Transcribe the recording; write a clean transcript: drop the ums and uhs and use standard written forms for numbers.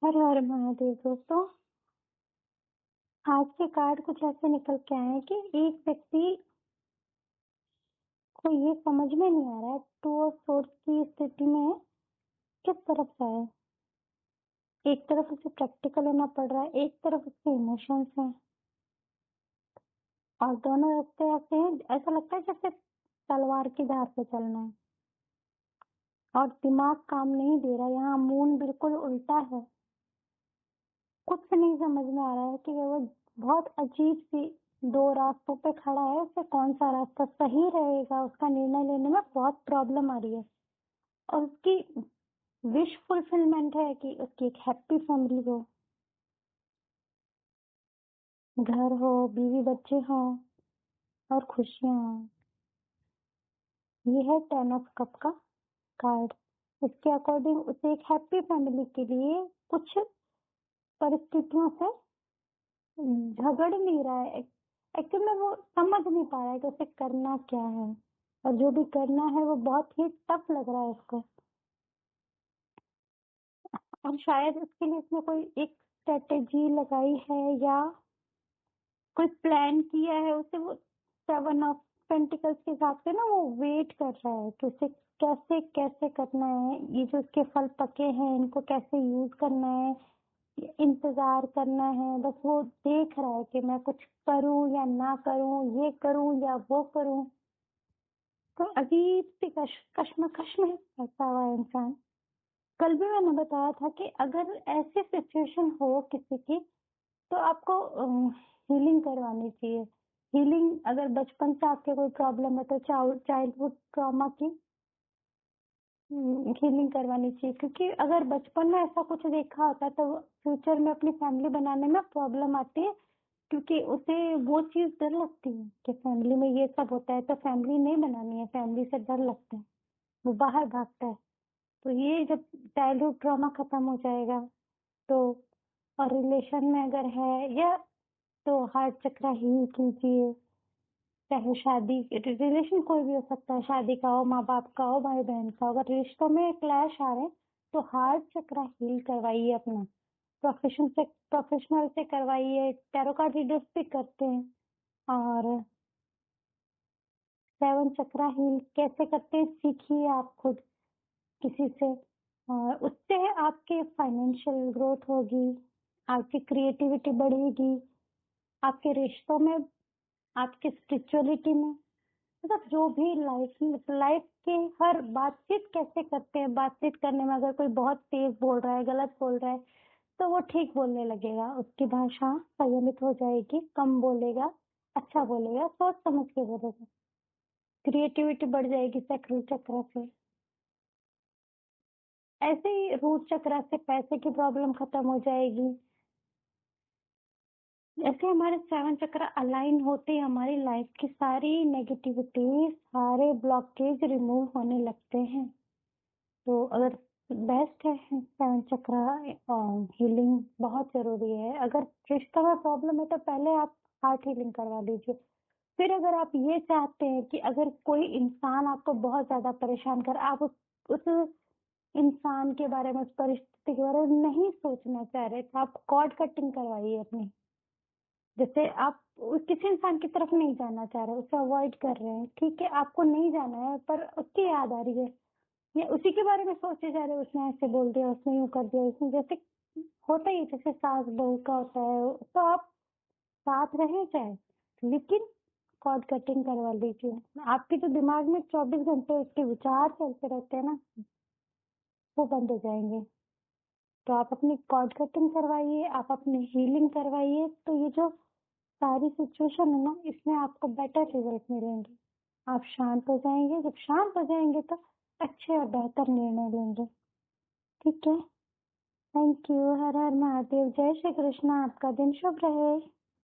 हर हर महादेव दोस्तों। आज के कार्ड कुछ ऐसे निकल के आए हैं कि एक व्यक्ति को ये समझ में नहीं आ रहा है टू ऑफ सोर्स की स्थिति में किस तरफ जाए। एक तरफ उसे प्रैक्टिकल होना पड़ रहा है, एक तरफ उसके इमोशंस हैं और दोनों रास्ते ऐसे हैं, ऐसा लगता है जैसे तलवार की धार पे चलना है और दिमाग काम नहीं दे रहा। यहाँ मून बिल्कुल उल्टा है, कुछ नहीं समझ में आ रहा है कि वो बहुत अजीब सी दो रास्तों पे खड़ा है, उसे कौन सा रास्ता सही रहेगा उसका निर्णय लेने में बहुत प्रॉब्लम आ रही है। और उसकी विश फुलफिलमेंट है कि उसकी एक हैप्पी फैमिली हो, घर हो, बीवी बच्चे हो और खुशियां हो। ये है 10 ऑफ कप का कार्ड। इसके अकॉर्डिंग उसे एक हैप्पी फैमिली के लिए कुछ परिस्थितियों से झगड़ नहीं रहा है। एक्चुअली में वो समझ नहीं पा रहा है कि उसे करना क्या है, और जो भी करना है वो बहुत ही टफ लग रहा है उसको। और शायद उसके लिए उसने कोई एक स्ट्रेटेजी लगाई है या कोई प्लान किया है। उसे वो 7 ऑफ पेंटिकल्स के हिसाब से ना वो वेट कर रहा है कि उसे कैसे कैसे करना है, ये जो उसके फल पके हैं इनको कैसे यूज करना है, इंतजार करना है। बस वो देख रहा है कि मैं कुछ करूं या ना करूं, ये करूं या वो करूं। तो अजीब सी कश्मकश में फंसा हुआ है इंसान। कल भी मैंने बताया था कि अगर ऐसी सिचुएशन हो किसी की तो आपको हीलिंग करवानी चाहिए। हीलिंग अगर बचपन से आपके कोई प्रॉब्लम है तो चाइल्डहुड ट्रॉमा की हीलिंग करवानी चाहिए, क्योंकि अगर बचपन में ऐसा कुछ देखा होता है तो फ्यूचर में अपनी फैमिली बनाने में प्रॉब्लम आती है, क्योंकि उसे वो चीज डर लगती है कि फैमिली में ये सब होता है तो फैमिली नहीं बनानी है, फैमिली से डर लगता है, वो बाहर भागता है। तो ये जब चाइल्डहुड ट्रॉमा खत्म हो जाएगा तो, और रिलेशन में अगर है या तो हार्ट चक्र हील कीजिए। चाहे शादी रिलेशन कोई भी हो सकता है, शादी का हो, माँ बाप का हो, भाई बहन का। अगर रिश्तों में क्लैश आ रहे हैं तो हार्ट चक्र हील करवाइए अपना। प्रोफेशनल से करवाइए। टैरो कार्ड रीडर्स भी करते हैं। और 7 चक्र हील कैसे करते हैं सीखिए आप खुद किसी से, और उससे आपके फाइनेंशियल ग्रोथ होगी, आपकी क्रिएटिविटी बढ़ेगी, आपके रिश्तों में, आपकी स्पिरिचुअलिटी में, मतलब जो भी लाइफ के हर बातचीत कैसे करते हैं। बातचीत करने में अगर कोई बहुत तेज बोल रहा है, गलत बोल रहा है, तो वो ठीक बोलने लगेगा, उसकी भाषा संयमित हो जाएगी, कम बोलेगा, अच्छा बोलेगा, सोच समझ के बोलेगा। क्रिएटिविटी बढ़ जाएगी सैक्रल चक्र से। ऐसे ही रूट चक्र से पैसे की प्रॉब्लम खत्म हो जाएगी। ऐसे हमारे 7 चक्र अलाइन होते ही हमारी लाइफ की सारी नेगेटिविटी, सारे ब्लॉकेज रिमूव होने लगते हैं। तो अगर बेस्ट है 7 चक्र हीलिंग बहुत जरूरी है। अगर रिश्तों में प्रॉब्लम है तो पहले आप हार्ट हीलिंग करवा लीजिए। फिर अगर आप ये चाहते हैं कि अगर कोई इंसान आपको बहुत ज्यादा परेशान कर, आप उस इंसान के बारे में, उस परिस्थिति के बारे में नहीं सोचना चाह रहे, तो आप कॉर्ड कटिंग करवाइए अपनी। जैसे आप किसी इंसान की तरफ नहीं जाना चाह रहे, उसे अवॉइड कर रहे हैं, ठीक है, आपको नहीं जाना है, पर उसकी याद आ रही है या उसी के बारे में सोचे जा रहे, उसने ऐसे बोल दिया, उसने यूं कर दिया, उसने, जैसे होता ही है, जैसे सास बहू का होता है, तो आप साथ रहे चाहे, लेकिन कॉर्ड कटिंग करवा लीजिए। आपके जो दिमाग में 24 घंटे उसके विचार चलते रहते हैं ना, वो बंद हो जाएंगे। तो आप अपनी कॉर्ड कटिंग करवाइए, आप अपनी हीलिंग करवाइए, तो ये जो सारी सिचुएशन है ना, इसमें आपको बेटर रिजल्ट मिलेंगे। आप शांत हो जाएंगे, जब शांत हो जाएंगे तो अच्छे और बेहतर निर्णय लेंगे। ठीक है, थैंक यू। हर हर महादेव। जय श्री कृष्ण। आपका दिन शुभ रहे।